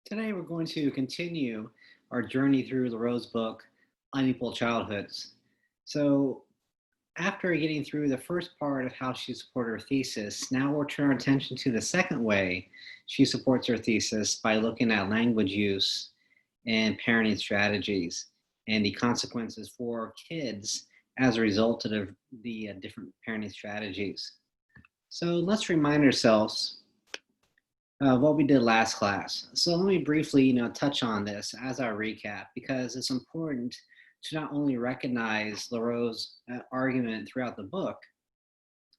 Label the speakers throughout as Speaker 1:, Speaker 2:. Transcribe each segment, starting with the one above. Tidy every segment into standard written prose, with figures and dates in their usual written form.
Speaker 1: Today, we're going to continue our journey through LaRoe's book, Unequal Childhoods. So, after getting through the first part of how she supported her thesis, now we'll turn our attention to the second way she supports her thesis by looking at language use and parenting strategies and the consequences for kids as a result of the different parenting strategies. So, let's remind ourselves what we did last class. So let me briefly, touch on this as our recap because it's important to not only recognize LaRoe's argument throughout the book,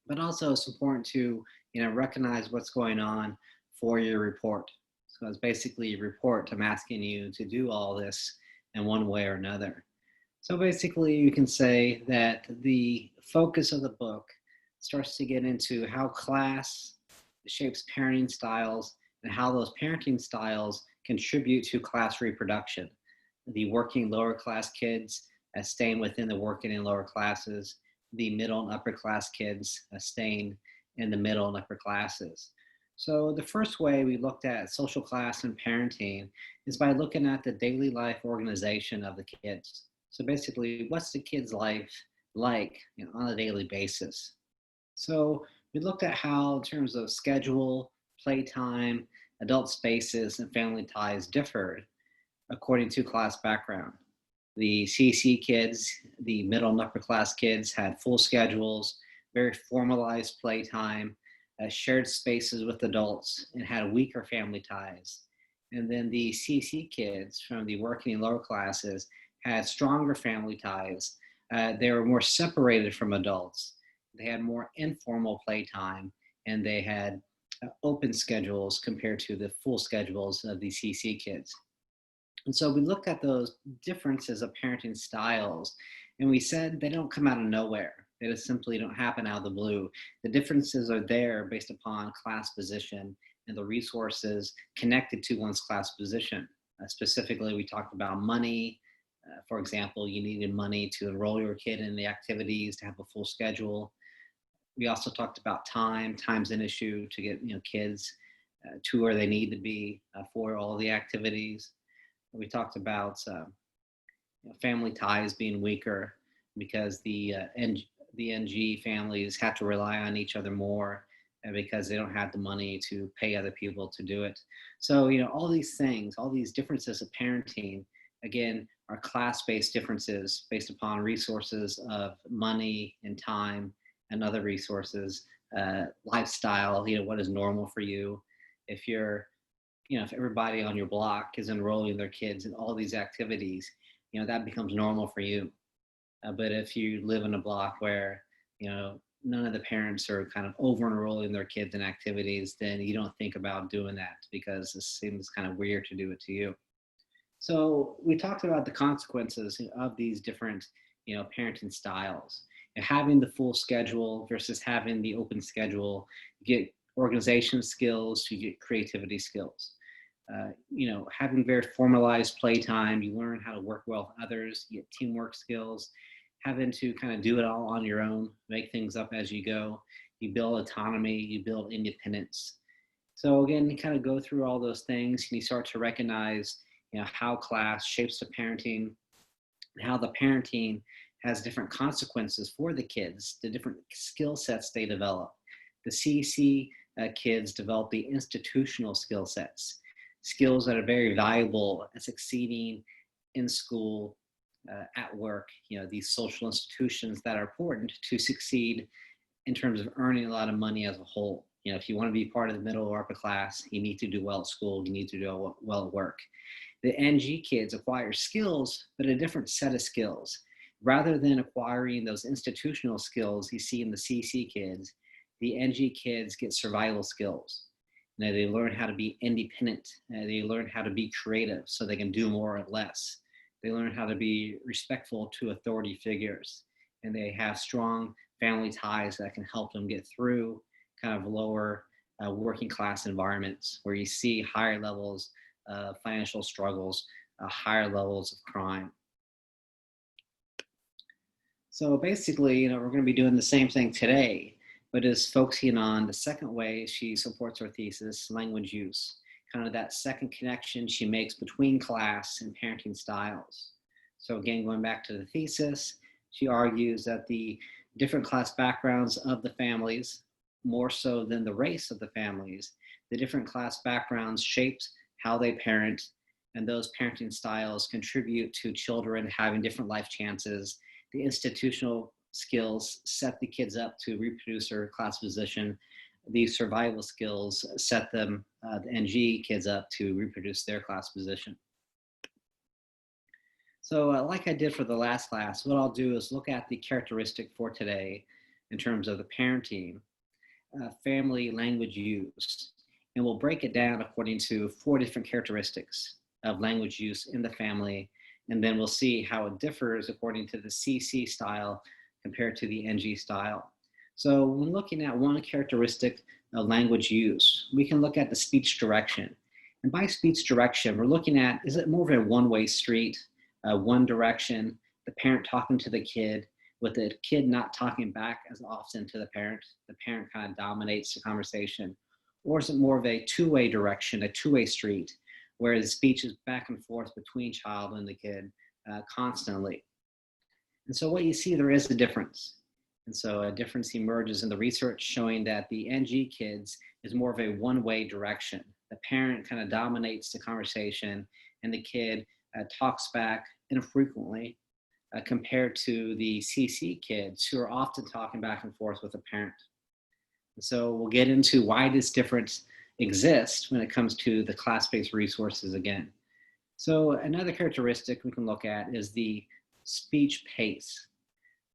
Speaker 1: but also it's important to, recognize what's going on for your report. So it's basically a report. I'm asking you to do all this in one way or another. So basically, you can say that the focus of the book starts to get into how class shapes parenting styles and how those parenting styles contribute to class reproduction. The working lower class kids staying within the working and lower classes, the middle and upper class kids staying in the middle and upper classes. So the first way we looked at social class and parenting is by looking at the daily life organization of the kids. So basically, what's the kid's life like, on a daily basis? So we looked at how, in terms of schedule, playtime, adult spaces, and family ties differed according to class background. The CC kids, the middle and upper class kids, had full schedules, very formalized playtime, shared spaces with adults, and had weaker family ties. And then the CC kids from the working and lower classes had stronger family ties. They were more separated from adults. They had more informal playtime, and they had open schedules compared to the full schedules of the CC kids. And so we looked at those differences of parenting styles, and we said they don't come out of nowhere. They just simply don't happen out of the blue. The differences are there based upon class position and the resources connected to one's class position. Specifically, we talked about money. For example, you needed money to enroll your kid in the activities, to have a full schedule. We also talked about time. Time's an issue to get kids to where they need to be for all the activities. We talked about family ties being weaker because the NG families have to rely on each other more because they don't have the money to pay other people to do it. So all these things, all these differences of parenting, again, are class-based differences based upon resources of money and time and other resources, lifestyle, what is normal for you. If you're, if everybody on your block is enrolling their kids in all these activities, that becomes normal for you. But if you live in a block where, none of the parents are kind of over enrolling their kids in activities, then you don't think about doing that because it seems kind of weird to do it to you. So we talked about the consequences of these different, parenting styles. And having the full schedule versus having the open schedule, you get organization skills, you get creativity skills. Having very formalized playtime, you learn how to work well with others, you get teamwork skills. Having to kind of do it all on your own, make things up as you go, you build autonomy, you build independence. So again, you kind of go through all those things and you start to recognize, how class shapes the parenting and how the parenting has different consequences for the kids, the different skill sets they develop. The CC kids develop the institutional skill sets, skills that are very valuable at succeeding in school, at work, these social institutions that are important to succeed in terms of earning a lot of money as a whole. If you want to be part of the middle or upper class, you need to do well at school, you need to do well at work. The NG kids acquire skills, but a different set of skills. Rather than acquiring those institutional skills you see in the CC kids, the NG kids get survival skills. They learn how to be independent. They learn how to be creative so they can do more or less. They learn how to be respectful to authority figures. And they have strong family ties that can help them get through kind of lower working class environments where you see higher levels of financial struggles, higher levels of crime. So basically, we're going to be doing the same thing today, but is focusing on the second way she supports her thesis, language use, kind of that second connection she makes between class and parenting styles. So again, going back to the thesis, she argues that the different class backgrounds of the families, more so than the race of the families, the different class backgrounds shaped how they parent, and those parenting styles contribute to children having different life chances. The institutional skills set the kids up to reproduce their class position. These survival skills set them, the NG kids, up to reproduce their class position. So like I did for the last class, what I'll do is look at the characteristic for today in terms of the parenting, family language use, and we'll break it down according to 4 different characteristics of language use in the family, and then we'll see how it differs according to the CC style compared to the NG style. So when looking at one characteristic of language use, we can look at the speech direction. And by speech direction, we're looking at, is it more of a one-way street, one direction, the parent talking to the kid, with the kid not talking back as often to the parent kind of dominates the conversation? Or is it more of a two-way direction, a two-way street, where the speech is back and forth between child and the kid constantly? And so what you see, there is a difference. And so a difference emerges in the research showing that the NG kids is more of a one-way direction. The parent kind of dominates the conversation and the kid talks back infrequently compared to the CC kids who are often talking back and forth with the parent. And so we'll get into why this difference exists when it comes to the class-based resources again. So another characteristic we can look at is the speech pace.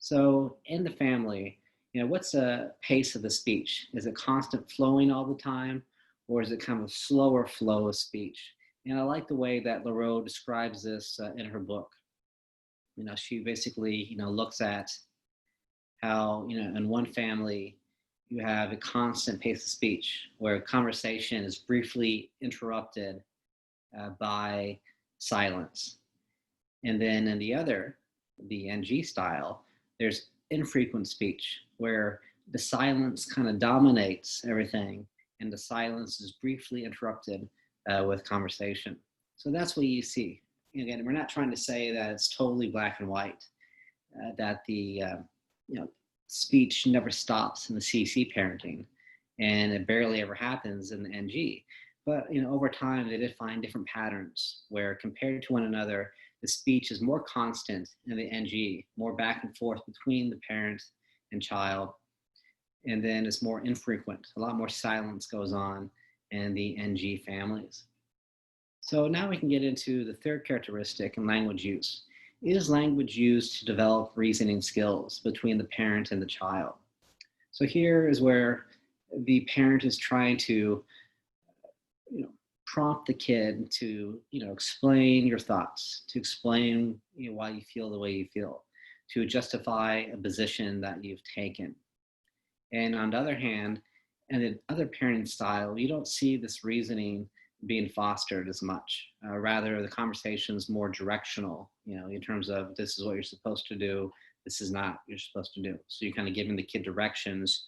Speaker 1: So in the family, what's the pace of the speech? Is it constant flowing all the time, or is it kind of a slower flow of speech? And I like the way that Lareau describes this in her book. She basically, looks at how, in one family, you have a constant pace of speech where conversation is briefly interrupted by silence. And then in the other, the NG style, there's infrequent speech where the silence kind of dominates everything and the silence is briefly interrupted with conversation. So that's what you see. Again, we're not trying to say that it's totally black and white, that the speech never stops in the CC parenting, and it barely ever happens in the NG. But over time, they did find different patterns where, compared to one another, the speech is more constant in the NG, more back and forth between the parent and child, and then it's more infrequent. A lot more silence goes on in the NG families. So now we can get into the third characteristic in language use. Is language used to develop reasoning skills between the parent and the child? So here is where the parent is trying to prompt the kid to explain your thoughts, to explain why you feel the way you feel, to justify a position that you've taken. And on the other hand, in the other parenting style, you don't see this reasoning being fostered as much. Rather, the conversation is more directional, in terms of, this is what you're supposed to do, this is not what you're supposed to do. So you're kind of giving the kid directions,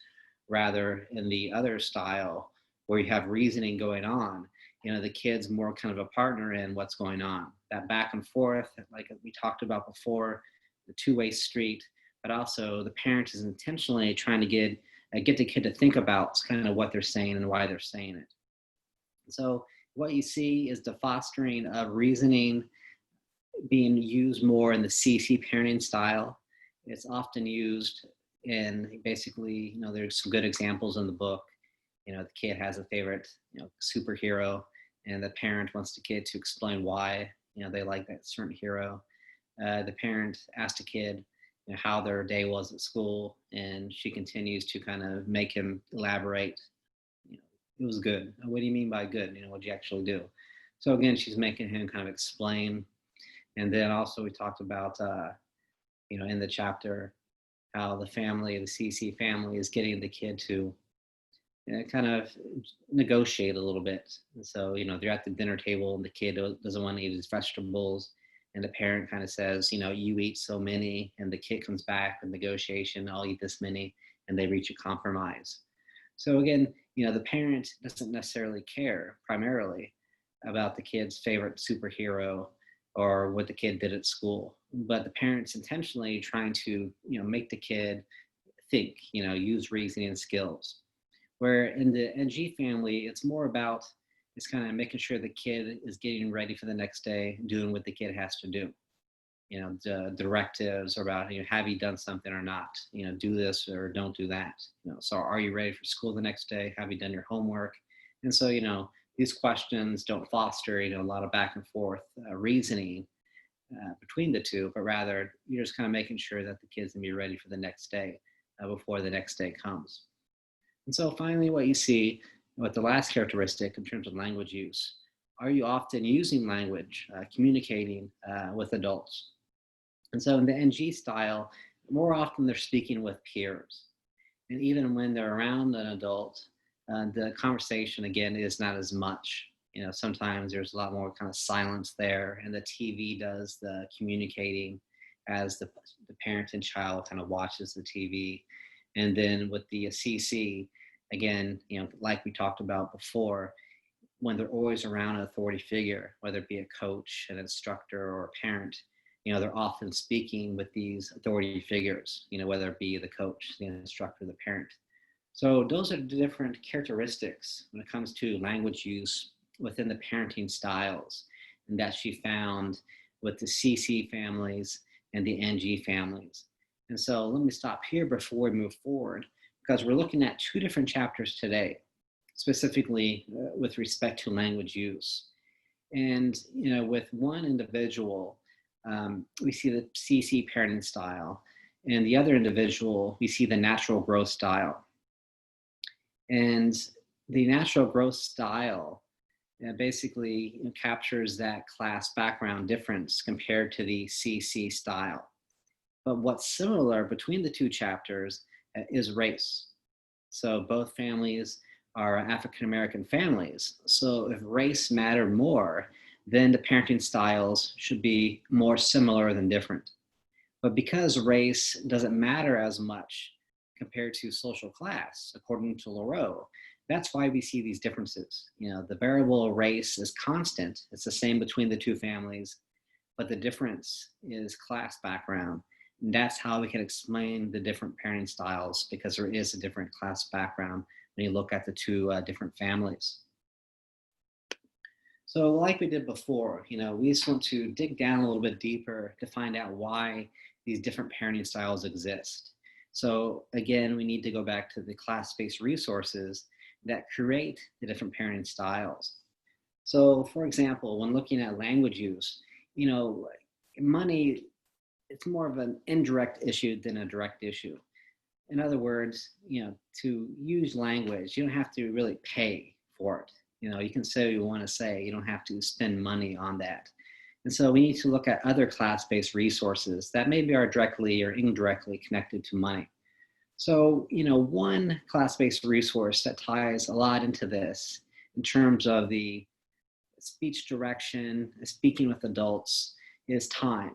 Speaker 1: rather in the other style where you have reasoning going on, the kid's more kind of a partner in what's going on. That back and forth, like we talked about before, the two-way street, but also the parent is intentionally trying to get the kid to think about kind of what they're saying and why they're saying it. So what you see is the fostering of reasoning being used more in the CC parenting style. It's often used in, basically, there's some good examples in the book. The kid has a favorite, superhero, and the parent wants the kid to explain why, they like that certain hero. The parent asked the kid how their day was at school, and she continues to kind of make him elaborate. It was good. What do you mean by good? What'd you actually do? So again, she's making him kind of explain. And then also we talked about, in the chapter, how the family, the CC family, is getting the kid to kind of negotiate a little bit. And so, they're at the dinner table and the kid doesn't want to eat his vegetables. And the parent kind of says, you eat so many. And the kid comes back with negotiation, I'll eat this many. And they reach a compromise. So again, the parent doesn't necessarily care primarily about the kid's favorite superhero or what the kid did at school, but the parents intentionally trying to, make the kid think, use reasoning skills. Where in the NG family, it's more about, it's kind of making sure the kid is getting ready for the next day, doing what the kid has to do. The directives are about, have you done something or not? Do this or don't do that. So are you ready for school the next day? Have you done your homework? And so, these questions don't foster, a lot of back and forth reasoning between the two, but rather you're just kind of making sure that the kids can be ready for the next day before the next day comes. And so finally, what you see with the last characteristic in terms of language use, are you often using language, communicating with adults? And so in the NG style, more often they're speaking with peers. And even when they're around an adult, the conversation again is not as much. Sometimes there's a lot more kind of silence there, and the TV does the communicating as the parent and child kind of watches the TV. And then with the CC, again, like we talked about before, when they're always around an authority figure, whether it be a coach, an instructor, or a parent, they're often speaking with these authority figures, whether it be the coach, the instructor, the parent. So those are the different characteristics when it comes to language use within the parenting styles, and that she found with the CC families and the NG families. And so let me stop here before we move forward, because we're looking at two different chapters today, specifically with respect to language use. And, with one individual, we see the CC parenting style, and the other individual, we see the natural growth style. And the natural growth style basically captures that class background difference compared to the CC style. But what's similar between the two chapters is race. So both families are African American families. So if race mattered more, then the parenting styles should be more similar than different. But because race doesn't matter as much compared to social class, according to Lareau, that's why we see these differences. The variable of race is constant. It's the same between the two families, but the difference is class background. And that's how we can explain the different parenting styles, because there is a different class background when you look at the two different families. So like we did before, we just want to dig down a little bit deeper to find out why these different parenting styles exist. So again, we need to go back to the class-based resources that create the different parenting styles. So for example, when looking at language use, money, it's more of an indirect issue than a direct issue. In other words, to use language, you don't have to really pay for it. You can say what you want to say. You don't have to spend money on that. And so we need to look at other class-based resources that maybe are directly or indirectly connected to money. So, one class-based resource that ties a lot into this in terms of the speech direction, speaking with adults, is time.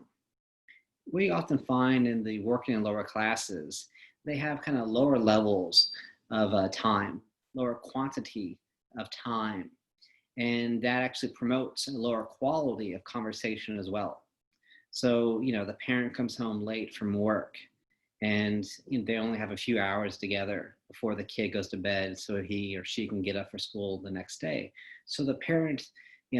Speaker 1: We often find in the working and lower classes, they have kind of lower levels of time, lower quantity of time. And that actually promotes a lower quality of conversation as well. So, the parent comes home late from work, and they only have a few hours together before the kid goes to bed so he or she can get up for school the next day. So the parent,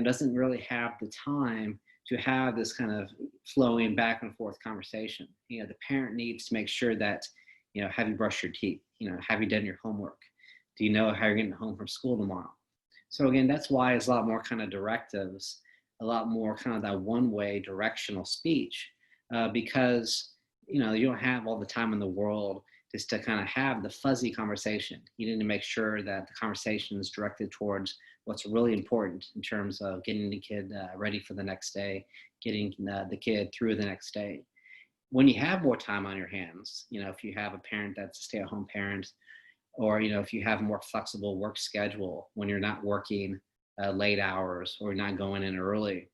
Speaker 1: doesn't really have the time to have this kind of flowing back and forth conversation. The parent needs to make sure that, have you brushed your teeth? Have you done your homework? Do you know how you're getting home from school tomorrow? So again, that's why it's a lot more kind of directives, a lot more kind of that one-way directional speech, because you don't have all the time in the world just to kind of have the fuzzy conversation. You need to make sure that the conversation is directed towards what's really important in terms of getting the kid ready for the next day, getting the kid through the next day. When you have more time on your hands, if you have a parent that's a stay-at-home parent, or if you have a more flexible work schedule when you're not working late hours or you're not going in early,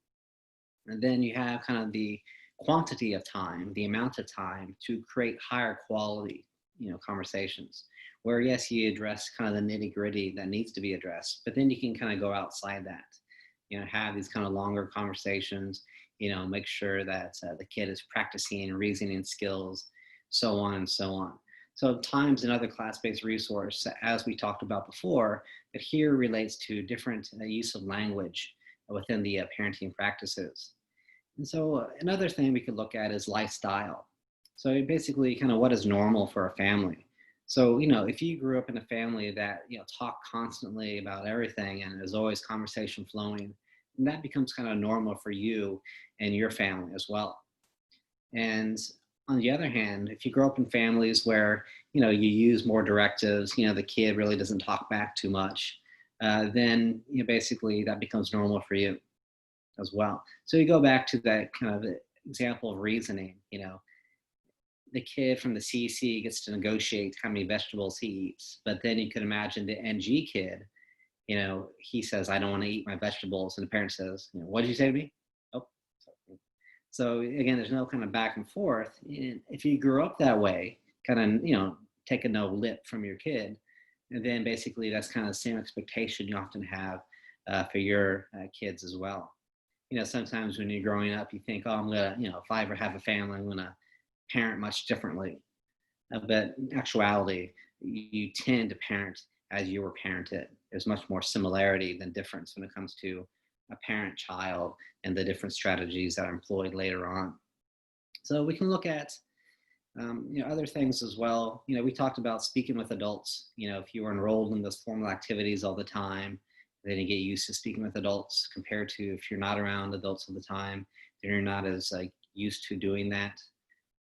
Speaker 1: and then you have kind of the quantity of time, the amount of time to create higher quality, conversations where, yes, you address kind of the nitty gritty that needs to be addressed, but then you can kind of go outside that. have these kind of longer conversations, make sure that the kid is practicing reasoning skills, so on and so on. So times another class-based resource, as we talked about before, but here relates to different use of language within the parenting practices. And so another thing we could look at is lifestyle. So basically, kind of what is normal for a family. So, if you grew up in a family that, talk constantly about everything and there's always conversation flowing, and that becomes kind of normal for you and your family as well. And on the other hand, if you grow up in families where, you use more directives, the kid really doesn't talk back too much, then, basically that becomes normal for you as well. So you go back to that kind of example of reasoning, the kid from the CC gets to negotiate how many vegetables he eats, but then you can imagine the NG kid, he says, I don't want to eat my vegetables. And the parent says, what did you say to me? Oh, sorry. So again, there's no kind of back and forth. If you grew up that way, kind of, take a no lip from your kid, and then basically that's kind of the same expectation you often have for your kids as well. Sometimes when you're growing up, you think, oh, I'm gonna, if I ever have a family, I'm gonna parent much differently. But in actuality, you tend to parent as you were parented. There's much more similarity than difference when it comes to a parent child and the different strategies that are employed later on. So we can look at other things as well. We talked about speaking with adults. If you were enrolled in those formal activities all the time, then you get used to speaking with adults compared to if you're not around adults all the time, then you're not as used to doing that.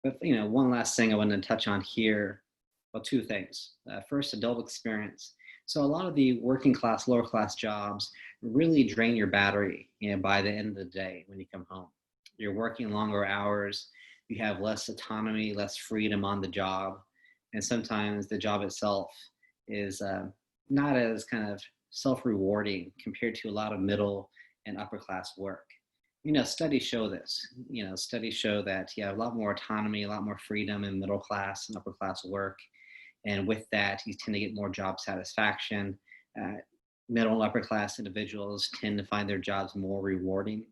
Speaker 1: But one last thing I wanted to touch on here, well, two things. First, adult experience. So a lot of the working class, lower class jobs really drain your battery, by the end of the day when you come home. You're working longer hours, you have less autonomy, less freedom on the job, and sometimes the job itself is not as kind of self-rewarding compared to a lot of middle and upper class work. Studies show this. Studies show that you have a lot more autonomy, a lot more freedom in middle class and upper class work. And with that, you tend to get more job satisfaction. Middle and upper class individuals tend to find their jobs more rewarding,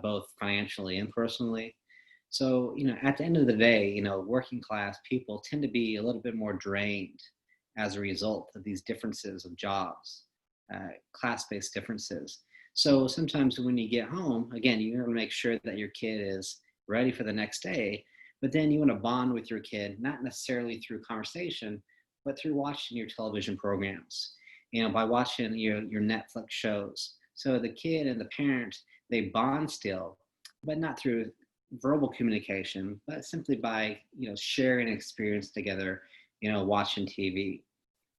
Speaker 1: both financially and personally. So, at the end of the day, working class people tend to be a little bit more drained as a result of these differences of jobs, class-based differences. So sometimes when you get home, again, you want to make sure that your kid is ready for the next day, but then you want to bond with your kid, not necessarily through conversation, but through watching your television programs, by watching your Netflix shows. So the kid and the parent, they bond still, but not through verbal communication, but simply by, sharing experience together, watching TV.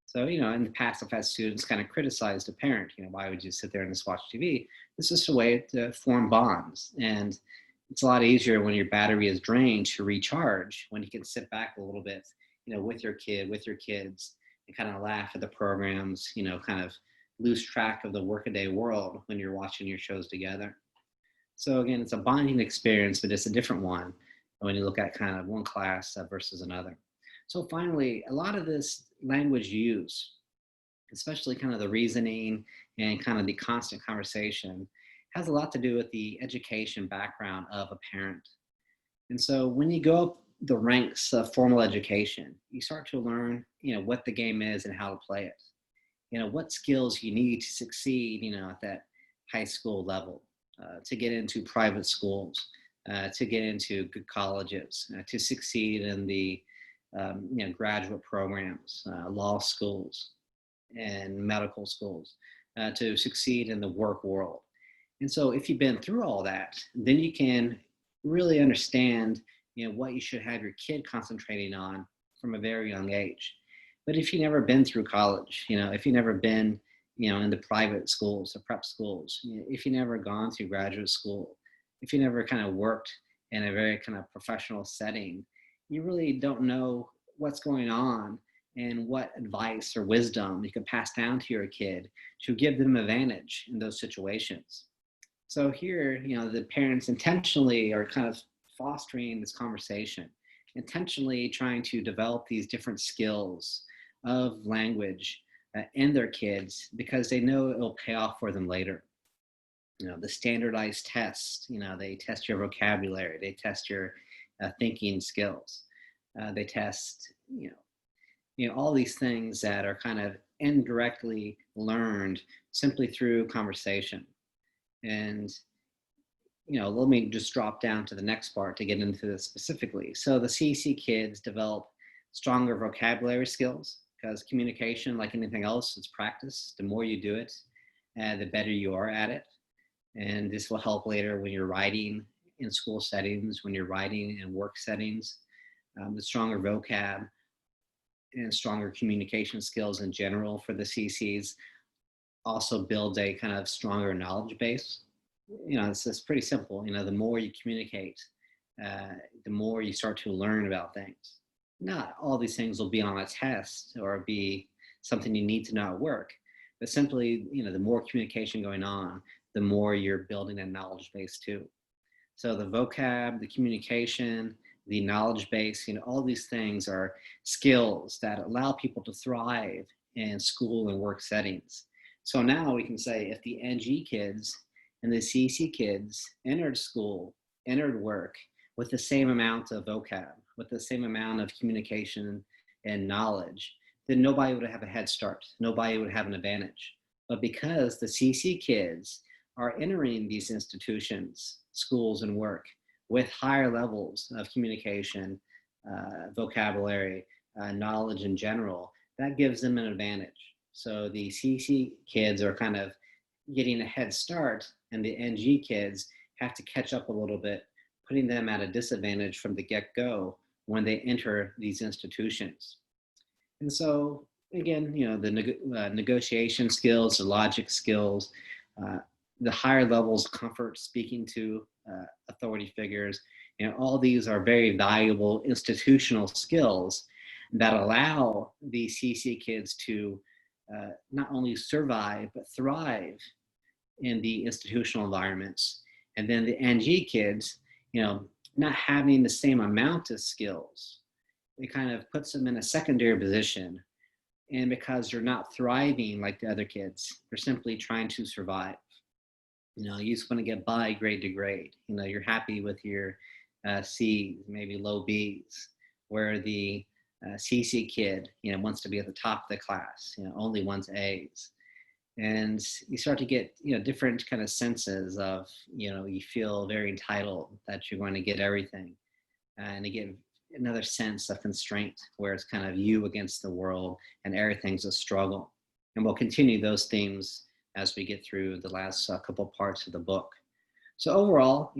Speaker 1: So, in the past, I've had students kind of criticize the parent, why would you sit there and just watch TV? It's just a way to form bonds. And it's a lot easier when your battery is drained to recharge, when you can sit back a little bit, with your kid, with your kids, and kind of laugh at the programs, kind of lose track of the workaday world when you're watching your shows together. So again, it's a bonding experience, but it's a different one when you look at kind of one class versus another. So finally, a lot of this language use, especially kind of the reasoning and kind of the constant conversation, has a lot to do with the education background of a parent. And so when you go up the ranks of formal education, you start to learn, what the game is and how to play it. What skills you need to succeed, at that high school level, to get into private schools, to get into good colleges, to succeed in the graduate programs, law schools, and medical schools, to succeed in the work world. And so if you've been through all that, then you can really understand, what you should have your kid concentrating on from a very young age. But if you've never been through college, if you've never been, in the private schools, the prep schools, if you've never gone through graduate school, if you never kind of worked in a very kind of professional setting, you really don't know what's going on and what advice or wisdom you can pass down to your kid to give them advantage in those situations. So here, the parents intentionally are kind of fostering this conversation, intentionally trying to develop these different skills of language in their kids because they know it will pay off for them later. The standardized tests, they test your vocabulary, they test your thinking skills, they test, all these things that are kind of indirectly learned simply through conversation. And let me just drop down to the next part to get into this specifically. So the CEC kids develop stronger vocabulary skills because communication, like anything else, is practice. The more you do it, the better you are at it. And this will help later when you're writing in school settings, when you're writing in work settings. The stronger vocab and stronger communication skills in general for the CCs also builds a kind of stronger knowledge base. It's pretty simple. The more you communicate, the more you start to learn about things. Not all these things will be on a test or be something you need to know at work, but simply, the more communication going on, the more you're building a knowledge base too. So the vocab, the communication, the knowledge base, all these things are skills that allow people to thrive in school and work settings. So now we can say if the NG kids and the CC kids entered school, entered work with the same amount of vocab, with the same amount of communication and knowledge, then nobody would have a head start. Nobody would have an advantage. But because the CC kids are entering these institutions, schools and work with higher levels of communication, vocabulary, knowledge in general, that gives them an advantage. So the CC kids are kind of getting a head start, and the NG kids have to catch up a little bit, putting them at a disadvantage from the get-go when they enter these institutions. And so, again, the negotiation skills, the logic skills, the higher levels of comfort speaking to authority figures, all these are very valuable institutional skills that allow the CC kids to not only survive, but thrive in the institutional environments. And then the NG kids, not having the same amount of skills, it kind of puts them in a secondary position. And because they're not thriving like the other kids, they're simply trying to survive. You just want to get by grade to grade. You're happy with your C's, maybe low B's, where the CC kid, wants to be at the top of the class, only wants A's. And you start to get, different kind of senses of, you feel very entitled that you're going to get everything. And you get another sense of constraint where it's kind of you against the world and everything's a struggle. And we'll continue those themes as we get through the last couple parts of the book. So overall,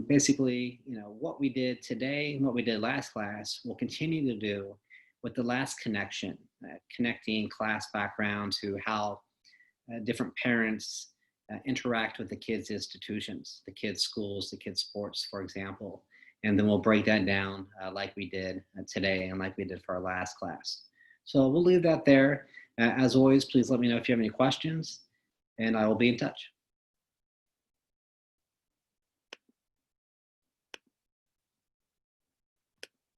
Speaker 1: basically, what we did today and what we did last class, we'll continue to do with the last connection, connecting class background to how different parents interact with the kids' institutions, the kids' schools, the kids' sports, for example. And then we'll break that down like we did today and like we did for our last class. So we'll leave that there. As always, please let me know if you have any questions, and I will be in touch.